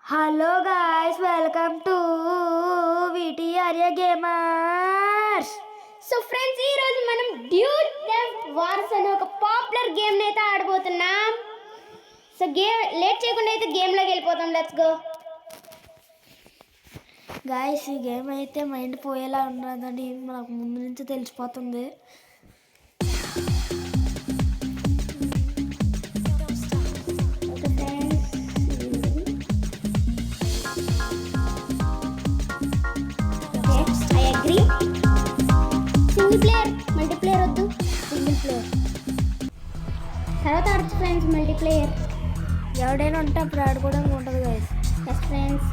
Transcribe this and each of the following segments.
Hello guys, welcome to VT Arya gamers. So friends, ఈ రోజు మనం డ్యూడ్ డెత్ వార్స్ అనే ఒక పాపులర్ గేమ్ అయితే ఆడబోతున్నాం. సో లేట్ చేయకుండా అయితే గేమ్లోకి వెళ్ళిపోతాం. Let's go. గాయ్స్, ఈ గేమ్ అయితే మైండ్ పోయేలా ఉన్నదని మనకు ముందు నుంచి తెలిసిపోతుంది. సింగిల్ ప్లేయర్, మల్టీప్లేయర్ వద్దు. సింగిల్ ప్లేయర్ తర్వాత ఆడచ్చు ఫ్రెండ్స్. మల్టీప్లేయర్ ఎవడైనా ఉంటే అప్పుడు ఆడుకోవడానికి ఉంటుంది గాయ్స్. ఎస్ ఫ్రెండ్స్,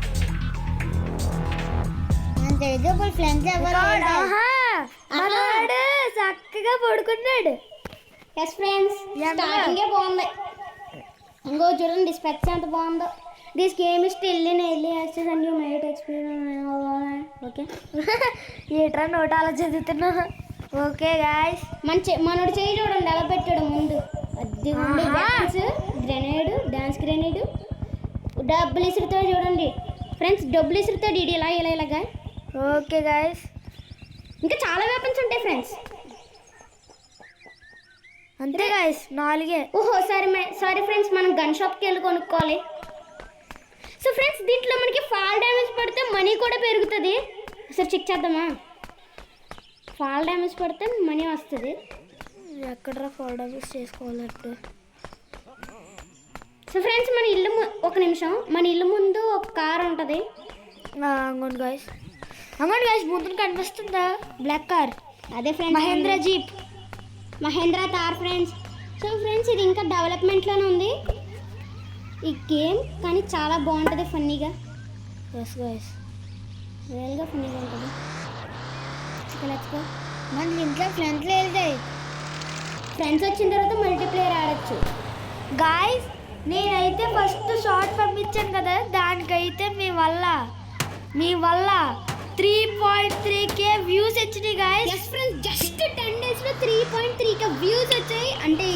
ఫ్రెండ్స్ చక్కగా పడుకున్నాడు. ఎస్ ఫ్రెండ్స్, స్టార్టింగే బాగుంది. ఇంకో చూడండి స్పెక్స్ ఎంత బాగుందో. This game is still in early access and you might experience. Okay ఏట్రా నోట అలా చదువుతున్నా. ఓకే గాయ్స్, మనోడు చేయి చూడండి ఎలా పెట్టాడు ముందు. అది గ్రెనేడ్, డాన్స్ గ్రెనేడ్, డబ్బులు ఇసురుతాడు చూడండి ఫ్రెండ్స్. డబ్బులు ఇసురుతాడు ఇది ఇలా ఇలా ఇలాగా. ఓకే గాయ్స్, ఇంకా చాలా వెపన్స్ ఉంటాయి ఫ్రెండ్స్. అంతే గాయ్స్, 4. ఓహో సారీ ఫ్రెండ్స్, మనం గన్ షాప్కి వెళ్ళి కొనుక్కోవాలి. సో ఫ్రెండ్స్, దీంట్లో మనకి ఫాల్ డ్యామేజ్ పడితే మనీ కూడా పెరుగుతుంది. ఒకసారి చెక్ చేద్దామా? ఫాల్ డ్యామేజ్ పడితే మనీ వస్తుంది. ఎక్కడ ఫాల్ డ్యామేజ్ చేసుకోవాలంటే. సో ఫ్రెండ్స్, మన ఇల్లు ఒక నిమిషం, మన ఇల్లు ముందు ఒక కార్ ఉంటుంది. అంగోండి గాయ్స్, ముందు కనిపిస్తుందా బ్లాక్ కార్? అదే friends, Mahindra jeep, Mahindra Thar friends. So friends, ఇది ఇంకా డెవలప్మెంట్లోనే ఉంది ఈ గేమ్, కానీ చాలా బాగుంటుంది ఫన్నీగా. ఎస్ గాయ్స్, రియల్గా ఫన్నీగా ఉంటుంది. మన ఇంట్లో ఫ్రెండ్స్లో వెళ్తాయి. ఫ్రెండ్స్ వచ్చిన తర్వాత మల్టీప్లేయర్ ఆడచ్చు. గాయ్స్, నేనైతే ఫస్ట్ షార్ట్ పంపించాను కదా, దానికైతే మీ వల్ల 3.3k వ్యూస్ వచ్చినాయి గాయ్స్. ఎస్ ఫ్రెండ్స్, జస్ట్ 10 డేస్లో 3.3k వ్యూస్ వచ్చాయి. అంటే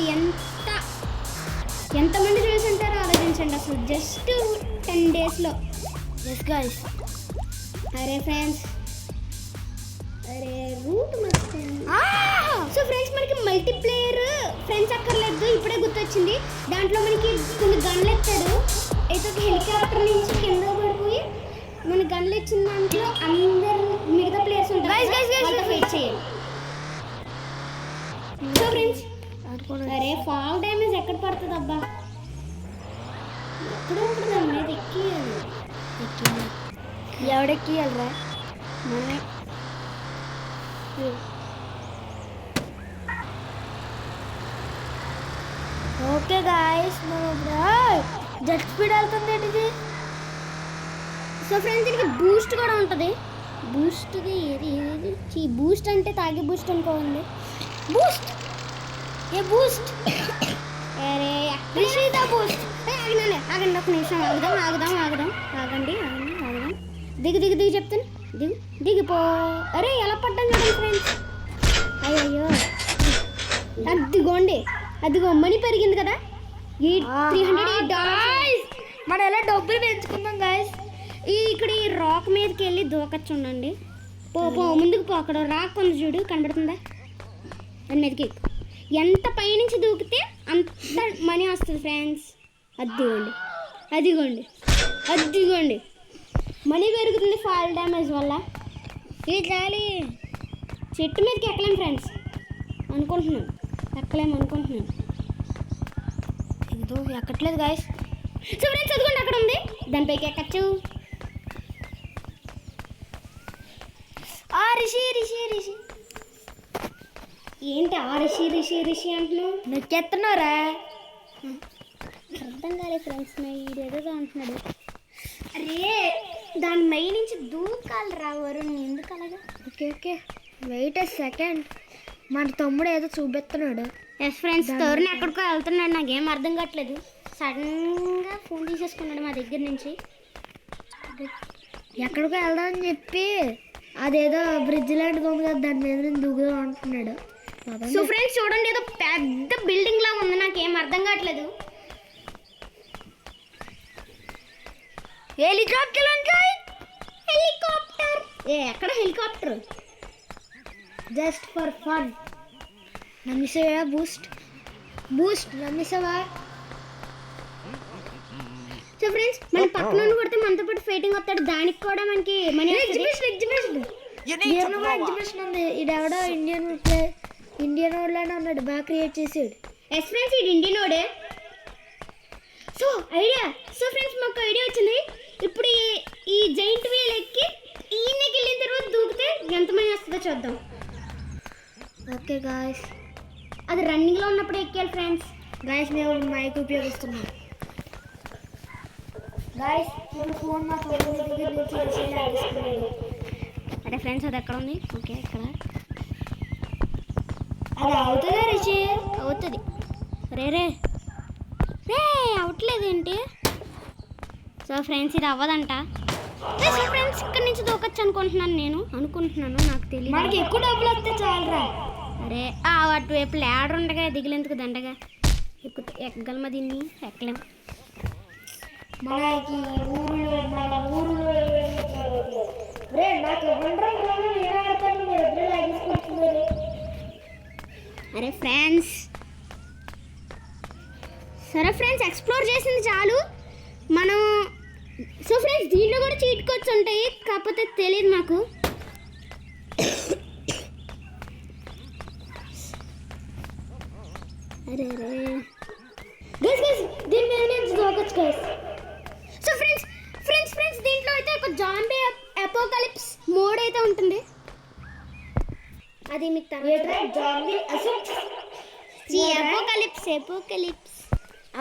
ఎంతమంది వ్యూస్ ఉంటారో ఆలోచించండి అసలు, జస్ట్ 10 డేస్లో. Yes guys. అరే ఫ్రెండ్స్, రూట్ సో ఫ్రెండ్స్, మనకి మల్టీప్లేయర్ ఫ్రెండ్స్ అక్కర్లేదు. ఇప్పుడే గుర్తొచ్చింది. దాంట్లో మనకి కొన్ని గన్లు ఎత్తాడు. అయితే ఒక హెలికాప్టర్ నుంచి కింద పడిపోయి మన గన్లు ఇచ్చిన దాంట్లో అందరు మిగతా ప్లేయర్స్ ఉంటారు, ఫైట్ చేయాలి. సో ఫ్రెండ్స్, అరే ఫాల్ డ్యామేజ్ ఎక్కడ పడుతుంది అబ్బా? ఎక్కడ ఉంటుంది? దాని మీద ఎవడెక్కియాలరా? మనమే. ఓకే గాయ్స్, మనం జెట్ స్పీడ్ వెళ్తుంది ఏంటిది? సో ఫ్రెండ్స్, దీనికి బూస్ట్ కూడా ఉంటుంది. బూస్ట్ది ఏది బూస్ట్ అంటే తాగే బూస్ట్ అనుకోండి. బూస్ట్ ఏ బూస్ట్? అరే బూస్ట్. ఆగండి ఒక నిమిషం, ఆగండి. దిగు చెప్తాను. దిగిపో. అరే ఎలా పడ్డాను చూడండి ఫ్రెండ్స్. అయ్యో, అదిగో మనీ పెరిగింది కదా. $308. మనం ఎలా డబ్బులు పెంచుకుందాం గాయ్స్. ఇక్కడ ఈ రాక్ మీదకి వెళ్ళి దూకచ్చు ఉండండి. పో ముందుకు పో. అక్కడ రాక్ ఉంది చూడు, కనబడుతుందా? దాని మీదకి ఎంత పైనుంచి దూకితే అంత మనీ వస్తుంది ఫ్రెండ్స్. అదిగోండి మనీ పెరుగుతుంది ఫాల్ డ్యామేజ్ వల్ల. ఇది చాలి. చెట్టు మీదకి ఎక్కలేము ఫ్రెండ్స్ అనుకుంటున్నాను. ఇదో ఎక్కట్లేదు గాయ్స్. సో ఫ్రెండ్స్, చదువుకోండి, అక్కడ ఉంది, దానిపైకి ఎక్కచ్చు. రిషి ఏంటి రిషి అంటున్నావు? నొక్కేస్తున్నారా? అర్థం కాలేదు ఫ్రెండ్స్, ఏదో అంటున్నాడు. అరే దాని మై నుంచి దూకాలరా వరుణ్, ఎందుకు అలాగా? ఓకే వెయిట్ ఎ సెకండ్, మన తమ్ముడు ఏదో చూపిస్తున్నాడు. ఎస్ ఫ్రెండ్స్, తోరుని ఎక్కడికో వెళ్తున్నాడు, నాకేం అర్థం కావట్లేదు. సడన్గా ఫోన్ తీసేసుకున్నాడు మా దగ్గర నుంచి. ఎక్కడికో వెళ్దామని చెప్పి అదేదో బ్రిడ్జ్ లాంటిది ఉంది కదా, దాని మీద దూకుదాం అంటున్నాడు. సో ఫ్రెండ్స్, చూడండి, ఏదో పెద్ద బిల్డింగ్ లాగా ఉంది, నాకేం అర్థం కావట్లేదు. హెలికాప్టర్ ఉంటాయి. హెలికాప్టర్ ఎక్కడ హెలికాప్టర్? Just for fun. నమ్మిసేవా బూస్ట్ బూస్ట్ నమ్మిసేవా? సో ఫ్రెండ్స్ మన పక్కన నుండి కొడితే మనతో పాటు ఫైటింగ్ వస్తాడు, దానికి కూడా మనకి మనీ ఎగ్జిబిషన్ ఉంది. ఇడెవడో ఇండియన్ వాళ్ళనే ఉన్నాడు, బాగా క్రియేట్ చేసాడు. ఎస్ ఫ్రెండ్స్ ఇది ఇండియనోడే. సో ఫ్రెండ్స్ మాకు ఐడియా వచ్చింది. ఇప్పుడు ఈ జైంట్ వీల్ ఎక్కి ఈయనకి వెళ్ళిన తర్వాత దూకితే ఎంత మనీ వస్తుందో చూద్దాం. ఓకే గాయస్, అది రన్నింగ్లో ఉన్నప్పుడు ఎక్కాలి ఫ్రెండ్స్. గాయస్ మేము మైక్ ఉపయోగిస్తున్నాం. గాయస్ ఇప్పుడు ఫోన్ మా తోడు దగ్గర నుంచి తీసుకున్నాడు. అదే ఫ్రెండ్స్ అది ఎక్కడ ఉంది? ఓకే ఇక్కడ అది అవుతుందా రిషి? అవుతుంది. రే రే రే అవట్లేదేంటి? సో ఫ్రెండ్స్ ఇది అవ్వదంట. సో ఫ్రెండ్స్ ఇక్కడ నుంచి దూకొచ్చు అనుకుంటున్నాను నాకు తెలియదు. మనకి ఎక్కువ డబ్బులు వస్తే చాలరా. అరే అటువైపు ల్యాడర్ ఉండగా దిగులేందుకు దండగా ఎక్కగలమా? దీన్ని ఎక్కలేం. మనకి మన ఊరులో నాకు అరే ఫ్రెండ్స్ సరే ఫ్రెండ్స్ ఎక్స్ప్లోర్ చేసింది చాలు మనం. సో ఫ్రెండ్స్ దీంట్లో కూడా చీట్ కోడ్స్ ఉంటాయి, కాకపోతే తెలియదు నాకు. అరే దీని మీద నుంచి దూకొచ్చు గైస్. సో ఫ్రెండ్స్ దీంట్లో అయితే ఒక జాంబీ అపోకలిప్స్ మోడ్ అయితే ఉంటుంది. అది మీకు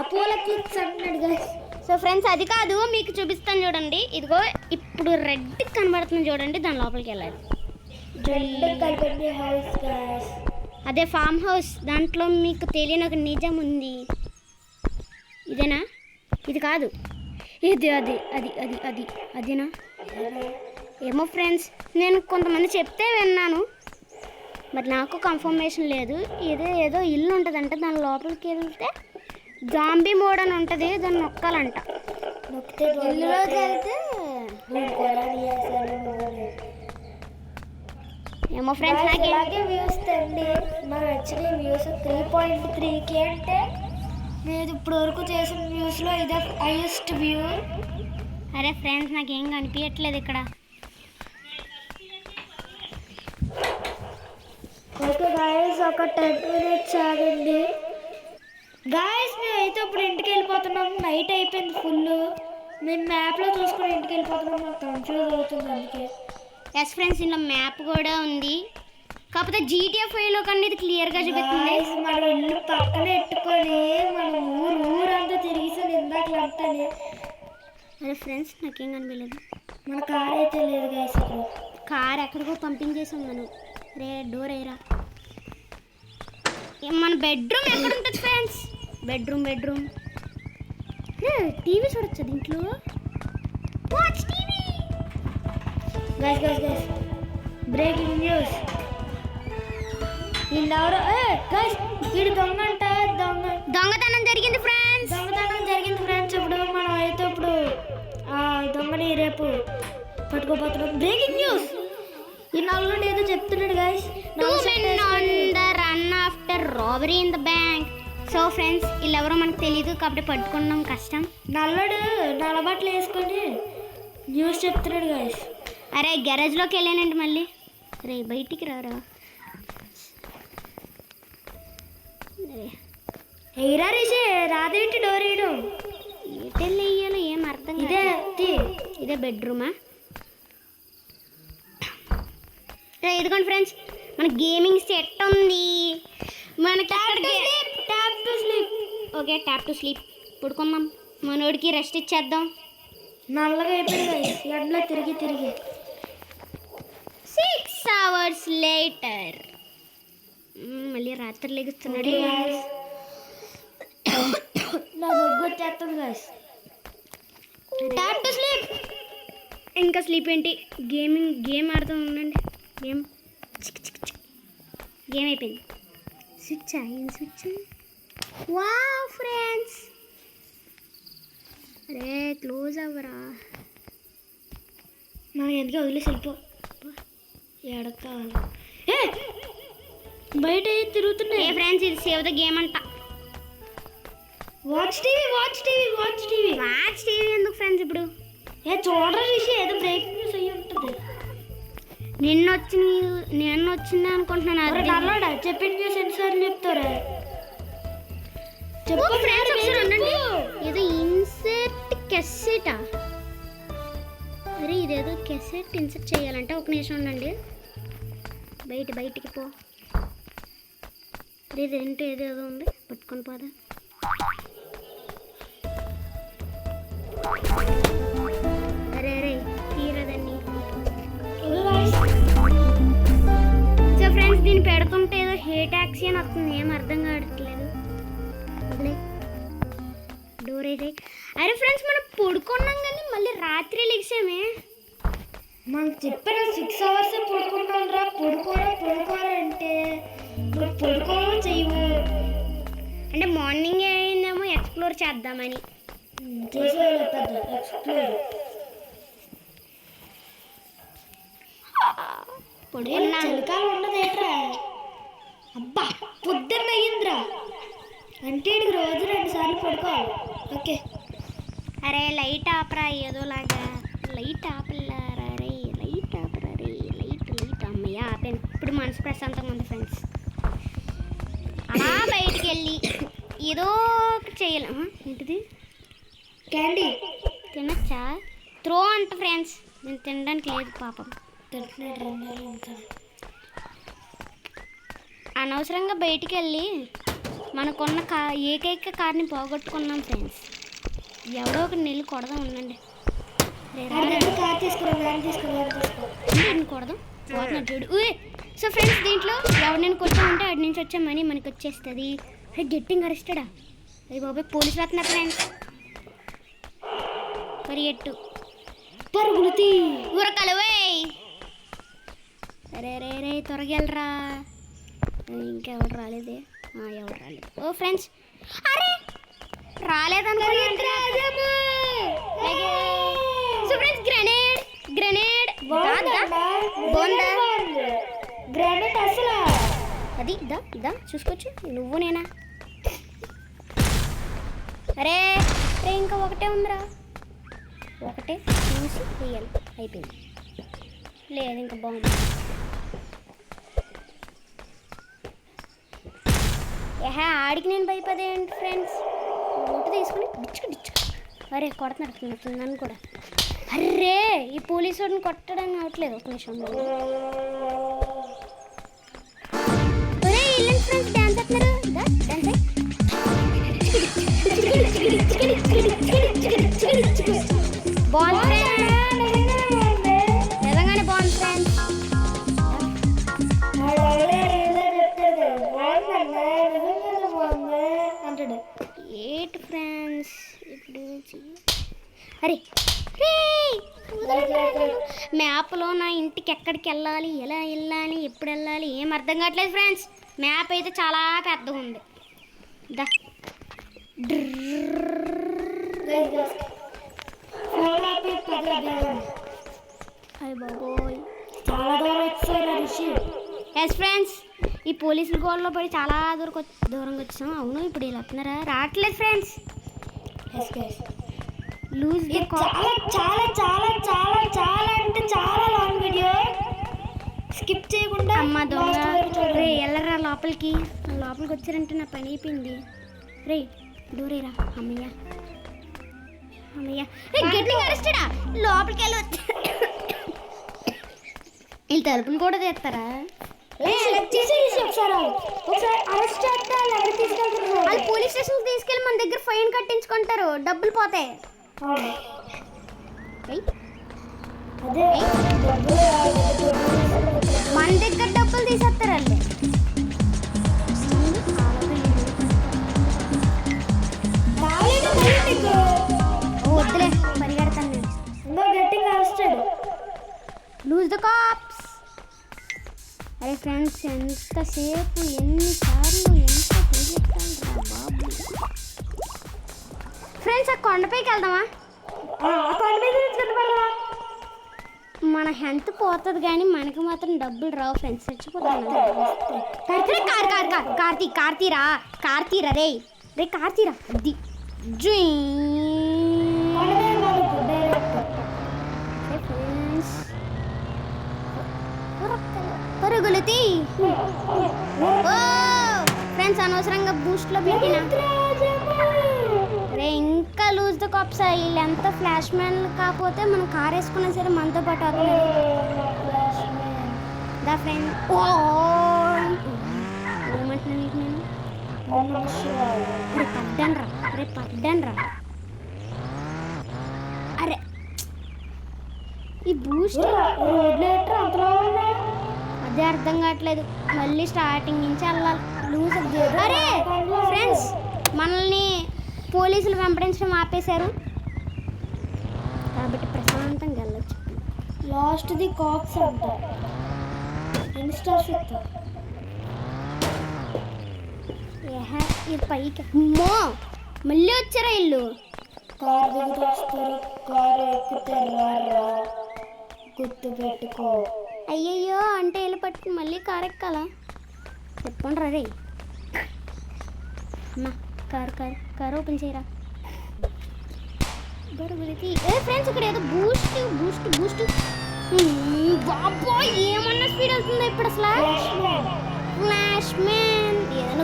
అపోకలిప్స్ అంటున్నాడు గైస్. సో ఫ్రెండ్స్ అది కాదు, మీకు చూపిస్తాను చూడండి. ఇదిగో ఇప్పుడు రెడ్ కనబడుతుంది చూడండి, దాని లోపలికి వెళ్ళాలి. అదే ఫామ్ హౌస్. దాంట్లో మీకు తెలియని ఒక నిజం ఉంది. ఇదేనా? ఇది కాదు, ఇది అది అది అది అది అదేనా? ఏమో ఫ్రెండ్స్, నేను కొంతమంది చెప్తే విన్నాను, మరి నాకు కన్ఫర్మేషన్ లేదు. ఏదో ఇల్లు ఉంటుందంట, దాని లోపలికి వెళ్తే జాంబీ మోడ్ అని ఉంటుంది, దాన్ని నొక్కాలంట. నొక్కితే ఇల్లులోకి వెళ్తే ఏమో ఫ్రెండ్స్ నాకు అలాగే వ్యూస్ తండి. నాకు నచ్చిన వ్యూస్ 3.3K అంటే నేను ఇప్పుడు వరకు చేసిన వ్యూస్లో ఇదే హైయెస్ట్ వ్యూ. అరే ఫ్రెండ్స్ నాకేం కనిపించట్లేదు ఇక్కడ. ఓకే గాయస్, ఒక 10 minutes ఆగండి గాయస్. మేమైతే ఇప్పుడు ఇంటికి వెళ్ళిపోతున్నాం. నైట్ అయిపోయింది ఫుల్. మేము మ్యాప్లో చూసుకొని ఇంటికి వెళ్ళిపోతున్నాం. మాకు కన్ఫ్యూజ్ అవుతుంది అందుకే. ఎస్ ఫ్రెండ్స్ ఇందులో మ్యాప్ కూడా ఉంది, కాకపోతే GTA 5లో కన్నా ఇది క్లియర్గా చూపిస్తుంది. మన ఇల్లు పక్కన పెట్టుకొని మన ఊరంతా తిరిగిసాను ఇందాక అంటానే. అరే ఫ్రెండ్స్ నాకేం కనిపించలేదు. మన కార్ అయితే లేదు గాయస్. కార్ ఎక్కడికో పంపించేసాం మనం. రే డోర్ అయ్యరా. మన బెడ్రూమ్ ఎక్కడ ఉంటుంది ఫ్రెండ్స్? బెడ్రూమ్ టీవీ చూడొచ్చు దీంట్లో. Watch TV. Guys breaking news. వీళ్ళెవరో గైస్ వీడు దొంగతనం జరిగింది ఫ్రెండ్స్. ఇప్పుడు మనం అయితే ఇప్పుడు ఆ దొంగని రేపు పట్టుకోపోతున్నాం. Breaking news. ఈ నల్లుడు ఏదో చెప్తున్నాడు guys. 2 men on the run after robbery in the bank. So friends వీళ్ళెవరో మనకు తెలియదు, కాబట్టి పట్టుకోవడం కష్టం. నల్లడు నల్లబట్టలు వేసుకొని న్యూస్ చెప్తున్నాడు గైస్. అరే గ్యారేజ్లోకి వెళ్ళానండి మళ్ళీ. రే బయటికి రారా. ఎయిరా రిషి రాదేంటి డోర్ వేయడం? ఏటెళ్ళి వేయాలో ఏం అర్థం. ఇదే బెడ్రూమా? ఇదిగోండి ఫ్రెండ్స్ మన గేమింగ్ సెట్ ఉంది. మనకి tap to sleep. Okay tap to sleep. పడుకుందాం, మనోడికి రెస్ట్ ఇచ్చేద్దాం. నల్లగా అయిపోయింది ఎండలో తిరిగి 6 hours later. మళ్ళీ రాత్రి లెగుస్తున్నాడు. నా దగ్గర వచ్చేస్తుంది గైస్. Tap to sleep. ఇంకా స్లీప్ ఏంటి? గేమ్ ఆడుతూ ఉండండి. గేమ్ అయిపోయింది. Switch wow friends. అరే క్లోజ్ అవ్వరా. మనం ఎందుకు వదిలేసి వెళ్ళిపో ఎడకు కావాలి ఏ బయట తిరుగుతున్నాయి ఫ్రెండ్స్ ఇది సేవ్ ద గేమ్ అంట. Watch TV watch TV watch TV watch TV ఎందుకు ఫ్రెండ్స్ ఇప్పుడు? చూడరా రిషి ఏదో బ్రేకింగ్ న్యూస్ అయ్యి ఉంటుంది. నిన్న వచ్చింది అనుకుంటున్నాను. అది నల్లడా చెప్పిన న్యూస్ ఎన్నిసార్లు చెప్తారా? చెప్పు ఫ్రెండ్స్ ఒకసారి ఉండండి. ఏదో ఇన్సర్ట్ కెసెటా? అరే ఇదేదో కెసెట్ ఇన్సర్ట్ చేయాలంటే ఒక నిమిషం ఉండండి. బయటికి పో. ఇదేంటో ఏదేదో ఉంది పట్టుకొని పోదా. అరే తీరదండి. సో ఫ్రెండ్స్ దీన్ని పెడుతుంటే ఏదో హే ట్యాక్సీ అని వస్తుంది, ఏం అర్థం కావట్లేదు. డోర్ అయితే అరే ఫ్రెండ్స్ మనం పడుకున్నాం కానీ మళ్ళీ రాత్రి లెగిసామే. మనకు చెప్పిన 6 hours పడుకుంటాం రా. పడుకోరా అంటే పడుకోవడం చెయ్యము. అంటే మార్నింగ్ అయిందేమో ఎక్స్ప్లోర్ చేద్దామని చలికాలం ఉండదేట్రా. అబ్బా పొద్దున్న అయ్యిందిరా అంటే రోజు 2 సార్లు పడుకోవాలి. ఓకే అరే లైట్ ఆపరా ఏదోలాగా. లైట్ ఆపల్లారా రే, లైట్ ఆపరా రే, లైట్ అమ్మయ్య ఆపాను. ఇప్పుడు మనసు ప్రశాంతంగా ఉంది ఫ్రెండ్స్. అలా బయటికి వెళ్ళి ఏదో ఒకటి చేయలేం. ఏంటిది? క్యాండీ తినచ్చా? త్రో అంట ఫ్రెండ్స్. నేను తినడానికి లేదు పాపం. అనవసరంగా బయటికి వెళ్ళి మనకున్న ఏకైక కార్ని పోగొట్టుకున్నాం ఫ్రెండ్స్. ఎవడో ఒకటి నెల్లి కొడదాం ఉండండి. కొడదాం పోతున్నాడు చూడు. సో ఫ్రెండ్స్ దీంట్లో ఎవరు నేను కొట్టామంటే అటు నుంచి వచ్చే మనీ మనకి వచ్చేస్తుంది. గెట్టింగ్ అరెస్టెడా? అయ్యి బాబాయ్ పోలీసులు వస్తున్నారు ఫ్రెండ్స్. పరిగెట్టు పరుగులు ఊరకలు వేయ్. రే త్వరగా వెళ్ళరా. ఇంకెవరు రాలేదే? ఎవరు రాలేదు. ఓ ఫ్రెండ్స్ అరే రాలేదన్నా. సో ఫ్రెండ్స్ గ్రెనేడ్ గ్రానైట్ అసలు అది ఇదా చూసుకోవచ్చు. నువ్వు నేనా? అరే ఇంకా ఒకటే ఉందిరా. ఒకటే చూసి వేయాలి. అయిపోయింది. లేదు ఇంకా బాగుంది. ఆడికి నేను భయపడేయండి ఫ్రెండ్స్. ఓటు తీసుకుని డిచ్చుకు అరే కొడుతున్నారు నన్ను కూడా. అర్రే ఈ పోలీసు వాడిని కొట్టడానికి అవట్లేదు. ఒక నిమిషం ఫ్రెండ్స్ డాన్స్ చేస్తున్నారు. బాగుంది నిజంగానే బాగుంది ఫ్రెండ్స్. ఏంటి ఫ్రెండ్స్ ఇప్పుడు అరే మ్యాప్లో నా ఇంటికి ఎక్కడికి వెళ్ళాలి, ఎలా వెళ్ళాలి, ఎప్పుడు వెళ్ళాలి ఏం అర్థం కావట్లేదు ఫ్రెండ్స్. మ్యాప్ అయితే చాలా పెద్దగా ఉంది. బాబోయ్ ఎస్ ఫ్రెండ్స్ ఈ పోలీసుల గోడలో పడి చాలా దూరంగా వచ్చాం. అవును ఇప్పుడు ఇలా వస్తున్నారా? రావట్లేదు ఫ్రెండ్స్. లూజ్ చాలా చాలా చాలా చాలా అంటే చాలా లాంగ్ వీడియో స్కిప్ చేయకుండా. అమ్మ దొంగ రే ఎల్లరా లోపలికి వచ్చారంటే నా పని అయిపోయింది. రే దూరేరా. అమ్మయ్య గట్టిగా అరెస్టెడా? లోపలికి వెళ్ళి వీళ్ళు తలుపులు కూడా తీస్తారా? వాళ్ళు పోలీస్ స్టేషన్ తీసుకెళ్ళి మన దగ్గర ఫైన్ కట్టించుకుంటారు. డబ్బులు పోతాయి. మన దగ్గర డబ్బులు తీసేస్తారు వాళ్ళు. వద్దులే పరిగెడతాను నేను. Lose the cops. అరే ఫ్రెండ్స్ ఎంతసేపు ఎన్నిసార్లు ఎంత పరిగెత్తాను రా బాబు. ఫ్రెండ్స్ ఆ కొండపైకి వెళ్దామా? మన హెల్త్ పోతుంది కానీ మనకి మాత్రం డబ్బులు రావు ఫ్రెండ్స్. చచ్చిపోతాను. కార్తీరా రే కార్తీరా అది పరుగులతి ఫ్రెండ్స్. అనవసరంగా బూస్ట్లో పెట్టిన రే ఇంకా లూజ్ ద కాప్స్. వీళ్ళు ఎంత ఫ్లాష్ మ్యాన్ కాకపోతే మనం కార్ వేసుకున్నా సరే మనతో పాటు అవుతుంది ద ఫ్రెండ్. ఏమంటున్నా నీకు నేను రేపు పడ్డాను రా. అరే ఈ బూస్ట్ అదే అర్థం కావట్లేదు. మళ్ళీ స్టార్టింగ్ నుంచి వెళ్ళాలి. లూజ్. అరే ఫ్రెండ్స్ మనల్ని పోలీసులు వెంబడించడం ఆపేశారు కాబట్టి ప్రశాంతంగా వెళ్ళచ్చు. లాస్ట్ ది కాక్స్ అంట ఇన్స్టా ఇది పైకి అమ్మో మళ్ళీ వచ్చారా ఇల్లు. కార్ దిగుతూ వస్తారు, కార్ ఎక్కుతారా గుర్తు పెట్టుకో. అయ్యయ్యో అంటే వెళ్ళి పట్టుకుని మళ్ళీ కార్ ఎక్కాలా చెప్పండి రే. అమ్మా కార్ ఓపెన్ చేయరా. ఫ్రెండ్స్ ఇక్కడ ఏదో బూస్ట్ బాబో ఏమన్నా స్పీడ్ అవుతుందా ఇప్పుడు అసలు. ఫ్లాష్ మ్యాన్ ఏదైనా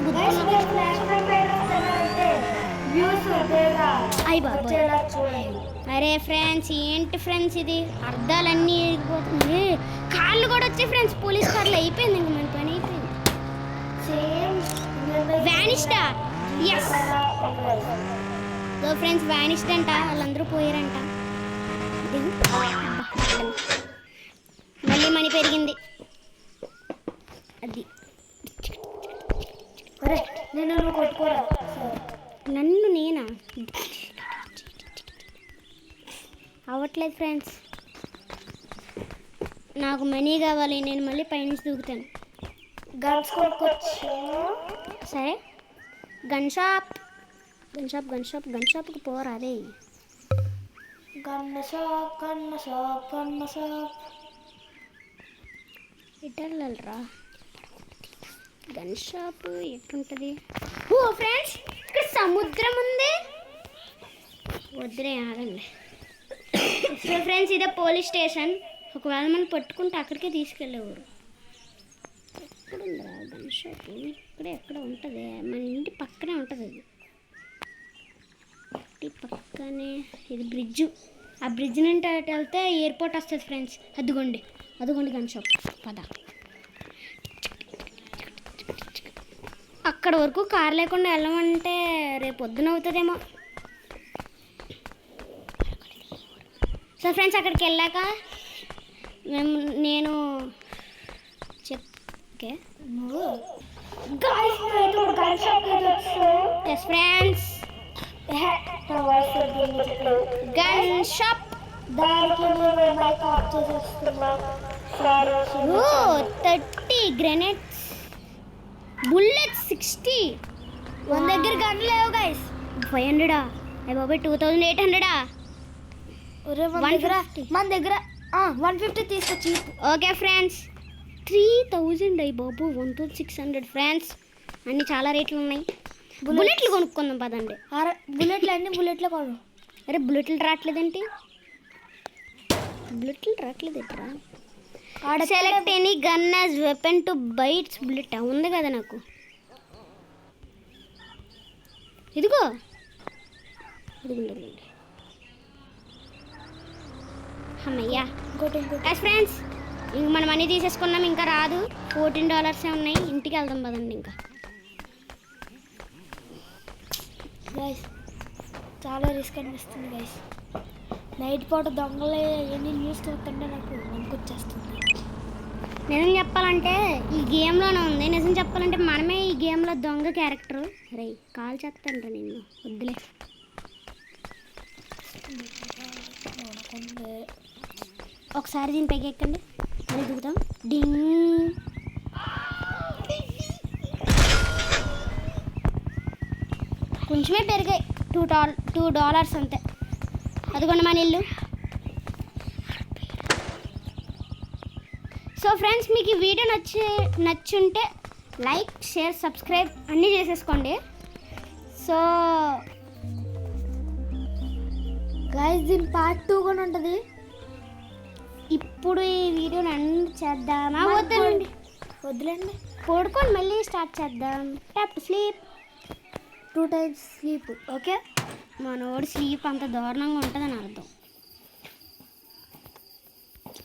అరే ఫ్రెండ్స్ ఏంటి ఫ్రెండ్స్ ఇది అర్థాలన్నీ ఎగిరిపోతుంది. కార్లు కూడా వచ్చాయి ఫ్రెండ్స్. పోలీస్ కార్లు అయిపోయింది. ఇంక మన పని అయిపోయింది. వ్యానిష్డా ఎస్ ఫ్రెండ్స్ వ్యానిష్డ్ అంట. వాళ్ళందరూ పోయారంట. మళ్ళీ మనీ పెరిగింది. అది నేను కొట్టుకోరా. నన్ను నేనా అవ్వట్లేదు ఫ్రెండ్స్. నాకు మనీ కావాలి. నేను మళ్ళీ పైనుంచి దూకుతాను. గన్స్ కొనుక్కొచ్చు. సరే గన్ షాప్కి పోరా అదే. గన్ షాప్ ఇటల్రా. గన్ షాప్ ఎట్లుంటుంది? ఓ ఫ్రెండ్స్ ఇక్కడ సముద్రం ఉంది. వద్దురే ఆగండి. సో ఫ్రెండ్స్ ఇదే పోలీస్ స్టేషన్. ఒకవేళ మనం పట్టుకుంటే అక్కడికే తీసుకెళ్ళేవారు. ఎక్కడుందిరా గన్ షాప్? ఇక్కడే ఎక్కడ ఉంటుంది. మన ఇంటి పక్కనే ఉంటుంది. అది ఇంటి పక్కనే. ఇది బ్రిడ్జ్. ఆ బ్రిడ్జ్ నుండి అటు వెళ్తే ఎయిర్పోర్ట్ వస్తుంది ఫ్రెండ్స్. అదిగోండి గన్ షాప్. పద అక్కడ వరకు కార్ లేకుండా వెళ్ళమంటే రేపు పొద్దున అవుతుందేమో. సో ఫ్రెండ్స్ అక్కడికి వెళ్ళాక నేను okay yes friends gun shop. దానికి 30 గ్రెనేడ్స్, బుల్లెట్స్ 60. మన దగ్గర గన్లు లేవు గైస్. 500 ఏ బాబాయ్ 2800. మన దగ్గర 150 తీసుకొచ్చి. ఓకే ఫ్రెండ్స్ 3000 అయ్యి బాబు 1600 ఫ్రెండ్స్. అన్నీ చాలా రేట్లు ఉన్నాయి. బుల్లెట్లు కొనుక్కుందాం పదండి. బుల్లెట్లు అన్నీ బుల్లెట్లే కొను. అరే బుల్లెట్లు రావట్లేదేంటి? ఎట్రా? Select any gun as weapon to బైట్స్ బుల్లెట్ ఉంది కదా నాకు. ఇదిగో అమ్మయ్యా. ఫ్రెండ్స్ ఇంక మనం అన్నీ తీసేసుకున్నాం. ఇంకా రాదు. $14 ఉన్నాయి. ఇంటికి వెళ్దాం పదండి. ఇంకా గైస్ చాలా రిస్క్ అనిపిస్తుంది గైస్. నైట్ పూట దొంగలే ఎన్ని న్యూస్ చూస్తుంటే నాకు వణుకొచ్చేస్తుంది. నిజం చెప్పాలంటే ఈ గేమ్లోనే ఉంది. నిజం చెప్పాలంటే మనమే ఈ గేమ్లో దొంగ క్యారెక్టర్. రే కాల్ చేస్తాను రా నిన్ను. వద్దులే. ఒకసారి దీని పైకి ఎక్కండి. అని దిగుతాం. డింగ్. కొంచెమే పెరిగాయి. $2 అంతే. అదిగోండి మన ఇల్లు. సో ఫ్రెండ్స్ మీకు ఈ వీడియో నచ్చుంటే లైక్ షేర్ సబ్స్క్రైబ్ అన్నీ చేసేసుకోండి. సో గైస్ దీని పార్ట్ 2 కూడా ఉంటుంది. ఇప్పుడు ఈ వీడియోని ఎండ్ చేద్దామా? వద్దులేండి, పడుకొని మళ్ళీ స్టార్ట్ చేద్దాం. Tap to sleep. 2 times sleep. Okay, మనోడు స్లీప్ అంత దారుణంగా ఉంటుందని అర్థం.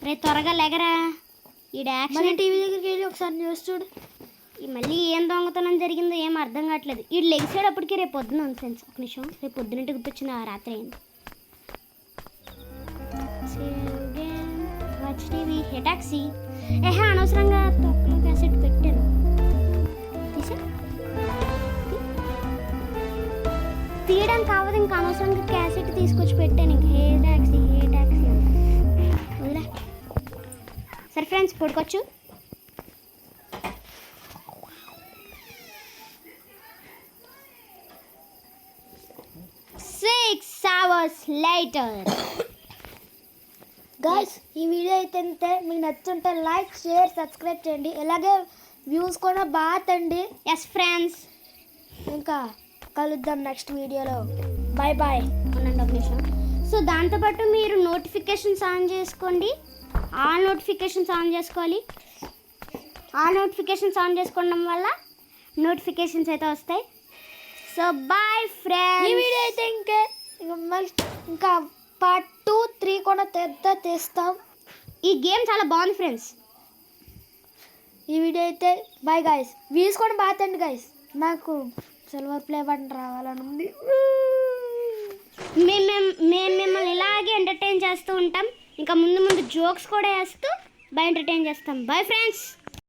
రే త్వరగా లేగరా. ఈ మళ్ళీ యాక్షన్ టీవీ దగ్గరికి వెళ్ళి ఒకసారి న్యూస్ చూడు. మళ్ళీ ఏం దొంగతనం జరిగిందో ఏం అర్థం కావట్లేదు. ఈ లెగిసేటప్పటికి రేపు పొద్దున ఉంది ఫ్రెండ్స్. ఒక నిమిషం, రేపు పొద్దునంటే గుర్తొచ్చింది ఆ రాత్రి అయింది. Watch TV. Hey taxi. అనవసరంగా తొక్క క్యాసెట్ పెట్టాను. తీసా తీయడం కావదు, ఇంకా అనవసరంగా క్యాసెట్ తీసుకొచ్చి పెట్టాను. ఇంక హే టాక్సీ వదిలే. సరే ఫ్రెండ్స్ పడుకోవచ్చు. hours later. గైస్ ఈ వీడియో అయితే అంతే. మీకు నచ్చుంటే లైక్ షేర్ సబ్స్క్రైబ్ చేయండి. ఇలాగే వ్యూస్ కూడా బాగా తండి. ఎస్ ఫ్రెండ్స్, ఇంకా కలుద్దాం నెక్స్ట్ వీడియోలో. Bye bye. ఉండండి ఒక నిమిషం. సో దాంతోపాటు మీరు నోటిఫికేషన్స్ ఆన్ చేసుకోండి. ఆల్ నోటిఫికేషన్స్ ఆన్ చేసుకోవాలి. ఆల్ నోటిఫికేషన్స్ ఆన్ చేసుకోవడం వల్ల నోటిఫికేషన్స్ అయితే వస్తాయి. సో బాయ్ ఈ ఫ్రెండ్స్. వీడియో అయితే ఇంకా పార్ట్ 2, 3 కూడా తీస్తాం. ఈ గేమ్ చాలా బాగుంది ఫ్రెండ్స్. ఈ వీడియో అయితే బాయ్ గైస్. వ్యూస్ కూడా బాగా తండి గైస్. నాకు సిల్వర్ ప్లే బటన్ రావాలని ఉంది. మేము మిమ్మల్ని ఇలాగే ఎంటర్టైన్ చేస్తూ ఉంటాం. ఇంకా ముందు జోక్స్ కూడా వేస్తూ బాగా ఎంటర్టైన్ చేస్తాం. Bye friends.